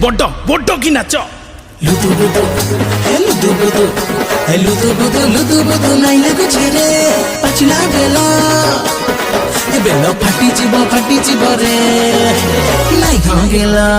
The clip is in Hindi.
बड़ बड़ कि नाच लुदु बुदु लुदु बुदु लुदु बुदु लुदु बुदु नाई लाଗୁଛି रे पाचिला बेल फाटी जीव रे नाई कहाँ गेला।